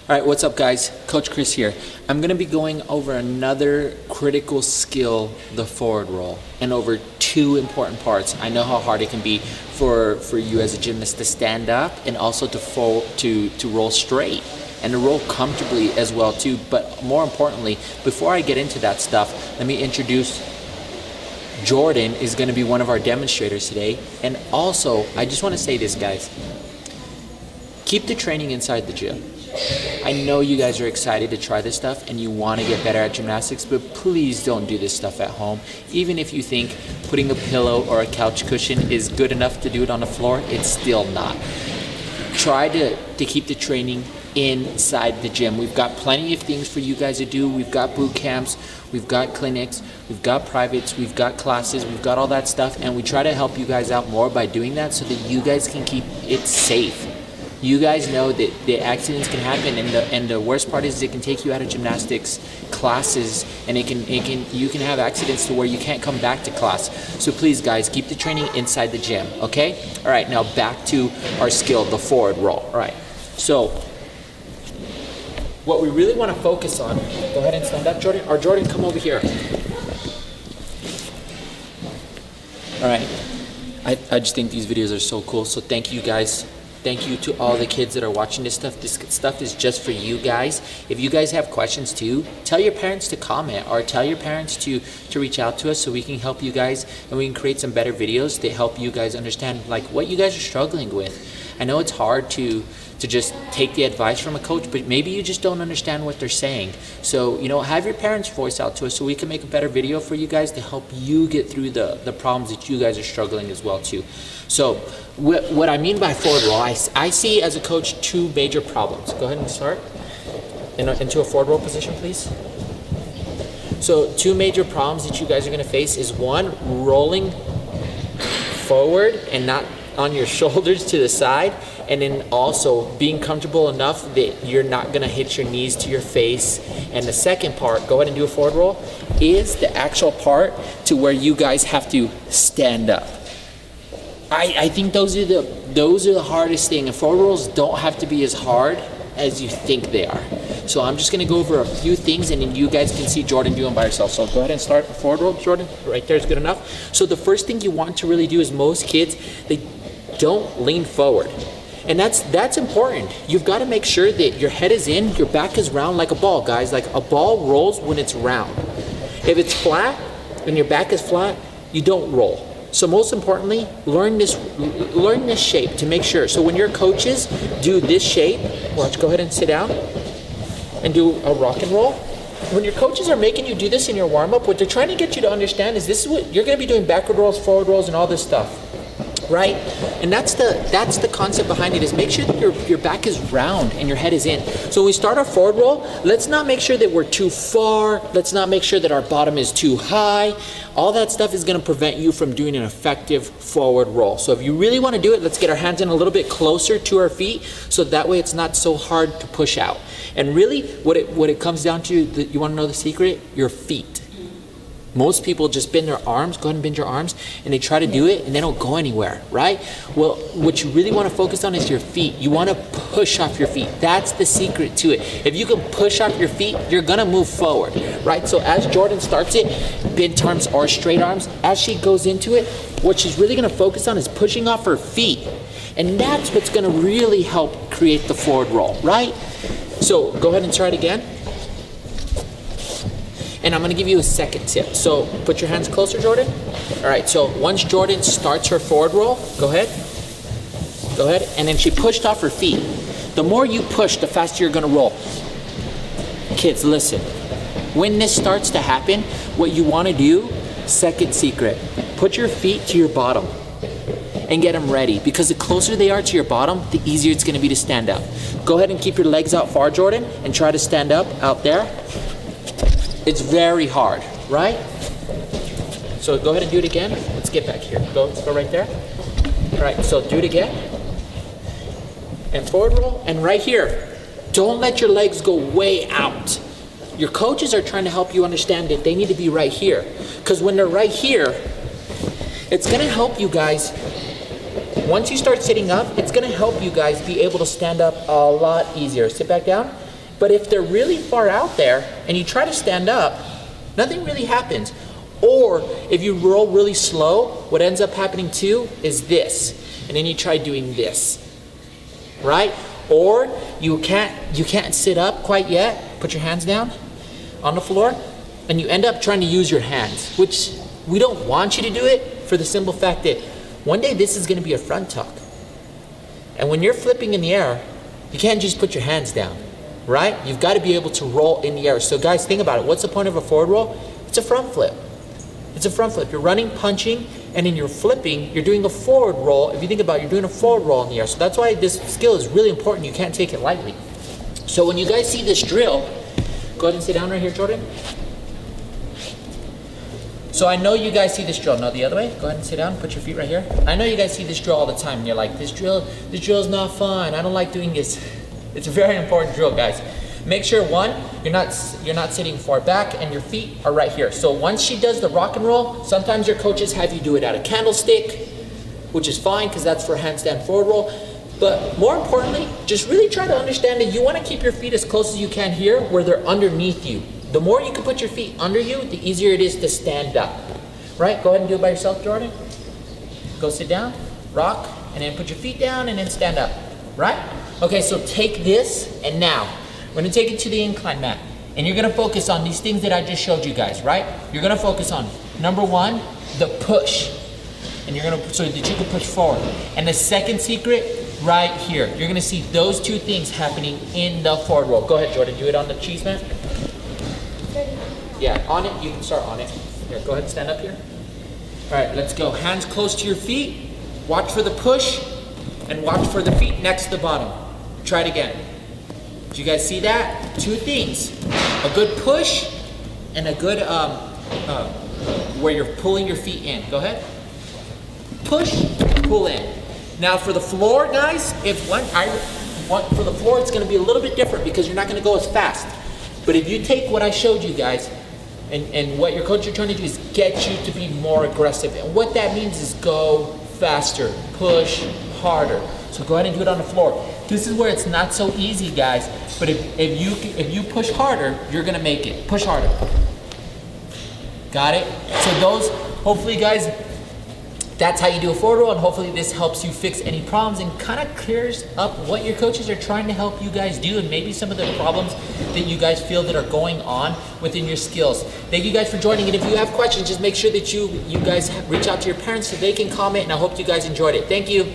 All right, what's up, guys? Coach Chris here. I'm going to be going over another critical skill, the forward roll, and over two important parts. I know how hard it can be for you as a gymnast to stand up and also to roll straight and to roll comfortably as well too. But more importantly, before I get into that stuff, let me introduce Jordan is going to be one of our demonstrators today. And also, I just want to say this, guys. Keep the training inside the gym. I know you guys are excited to try this stuff and you want to get better at gymnastics, but please don't do this stuff at home. Even if you think putting a pillow or a couch cushion is good enough to do it on the floor, it's still not. Try to keep the training inside the gym. We've got plenty of things for you guys to do. We've got boot camps, we've got clinics, we've got privates, we've got classes, we've got all that stuff, and we try to help you guys out more by doing that so that you guys can keep it safe. You guys know that the accidents can happen, and the worst part is it can take you out of gymnastics classes, and you can have accidents to where you can't come back to class. So please, guys, keep the training inside the gym, okay? All right, now back to our skill, the forward roll. All right, so what we really want to focus on, go ahead and stand up, Jordan, or Jordan, come over here. All right, I just think these videos are so cool, so thank you, guys. Thank you to all the kids that are watching this stuff. This stuff is just for you guys. If you guys have questions too, tell your parents to comment or tell your parents to reach out to us so we can help you guys and we can create some better videos that help you guys understand like what you guys are struggling with. I know it's hard to just take the advice from a coach, but maybe you just don't understand what they're saying. So, have your parents voice out to us so we can make a better video for you guys to help you get through the problems that you guys are struggling as well too. So, what I mean by forward roll, I see as a coach two major problems. Go ahead and start into a forward roll position, please. So, two major problems that you guys are going to face is one, rolling forward and not on your shoulders to the side, and then also being comfortable enough that you're not going to hit your knees to your face. And the second part, go ahead and do a forward roll, is the actual part to where you guys have to stand up. I think those are the hardest thing, and forward rolls don't have to be as hard as you think they are. So I'm just going to go over a few things, and then you guys can see Jordan doing by herself. So go ahead and start a forward roll, Jordan. Right there is good enough. So the first thing you want to really do is most kids, they don't lean forward. And that's important. You've got to make sure that your head is in, your back is round like a ball, guys. Like a ball rolls when it's round. If it's flat and your back is flat, you don't roll. So most importantly, learn this shape to make sure. So when your coaches do this shape, watch, go ahead and sit down and do a rock and roll. When your coaches are making you do this in your warm-up, what they're trying to get you to understand is this is what you're going to be doing: backward rolls, forward rolls, and all this stuff. Right? And that's the concept behind it, is make sure that your back is round and your head is in. So when we start our forward roll, let's not make sure that we're too far. Let's not make sure that our bottom is too high. All that stuff is going to prevent you from doing an effective forward roll. So if you really want to do it, let's get our hands in a little bit closer to our feet so that way it's not so hard to push out. And really what it comes down to, you want to know the secret? Your feet. Most people just bend their arms, go ahead and bend your arms, and they try to do it and they don't go anywhere, right? Well, what you really want to focus on is your feet. You want to push off your feet. That's the secret to it. If you can push off your feet, you're going to move forward, right? So as Jordan starts it, bent arms or straight arms, as she goes into it, what she's really going to focus on is pushing off her feet. And that's what's going to really help create the forward roll, right? So go ahead and try it again. And I'm going to give you a second tip. So put your hands closer, Jordan. All right, so once Jordan starts her forward roll, go ahead. Go ahead. And then she pushed off her feet. The more you push, the faster you're going to roll. Kids, listen. When this starts to happen, what you want to do, second secret, put your feet to your bottom and get them ready, because the closer they are to your bottom, the easier it's going to be to stand up. Go ahead and keep your legs out far, Jordan, and try to stand up out there. It's very hard, right? So go ahead and do it again. Let's get back here. Let's go right there. All right, so do it again. And forward roll. And right here, don't let your legs go way out. Your coaches are trying to help you understand that they need to be right here. Because when they're right here, it's going to help you guys. Once you start sitting up, it's going to help you guys be able to stand up a lot easier. Sit back down. But if they're really far out there and you try to stand up, nothing really happens. Or if you roll really slow, what ends up happening too is this. And then you try doing this, right? Or you can't sit up quite yet. Put your hands down on the floor, and you end up trying to use your hands, which we don't want you to do it for the simple fact that one day this is going to be a front tuck. And when you're flipping in the air, you can't just put your hands down, right? You've got to be able to roll in the air. So guys, think about it. What's the point of a forward roll? It's a front flip. It's a front flip. You're running, punching, and then you're flipping. You're doing a forward roll. If you think about it, you're doing a forward roll in the air. So that's why this skill is really important. You can't take it lightly. So when you guys see this drill, go ahead and sit down right here, Jordan. So I know you guys see this drill. No, the other way. Go ahead and sit down. Put your feet right here. I know you guys see this drill all the time. And you're like, this drill is not fun. I don't like doing this. It's a very important drill, guys. Make sure, one, you're not sitting far back and your feet are right here. So once she does the rock and roll, sometimes your coaches have you do it at a candlestick, which is fine because that's for handstand forward roll. But more importantly, just really try to understand that you want to keep your feet as close as you can here where they're underneath you. The more you can put your feet under you, the easier it is to stand up. Right? Go ahead and do it by yourself, Jordan. Go sit down, rock, and then put your feet down and then stand up. Right? Okay, so take this, and now we're going to take it to the incline mat. And you're going to focus on these things that I just showed you guys, right? You're going to focus on, number one, the push. And you're going to, so that you can push forward. And the second secret, right here. You're going to see those two things happening in the forward roll. Go ahead, Jordan. Do it on the cheese mat. Yeah, on it. You can start on it. Here, go ahead and stand up here. All right, let's go. Hands close to your feet. Watch for the push. And watch for the feet next to the bottom. Try it again. Do you guys see that? Two things. A good push and a good, where you're pulling your feet in. Go ahead. Push, pull in. Now for the floor, guys, for the floor, it's going to be a little bit different because you're not going to go as fast. But if you take what I showed you guys, and what your coach is trying to do is get you to be more aggressive. And what that means is go faster, push harder. So go ahead and do it on the floor. This is where it's not so easy, guys. But if you push harder, you're going to make it. Push harder. Got it? So those, hopefully, guys, that's how you do a forward roll, and hopefully this helps you fix any problems and kind of clears up what your coaches are trying to help you guys do, and maybe some of the problems that you guys feel that are going on within your skills. Thank you guys for joining, and if you have questions, just make sure that you guys reach out to your parents so they can comment, and I hope you guys enjoyed it. Thank you.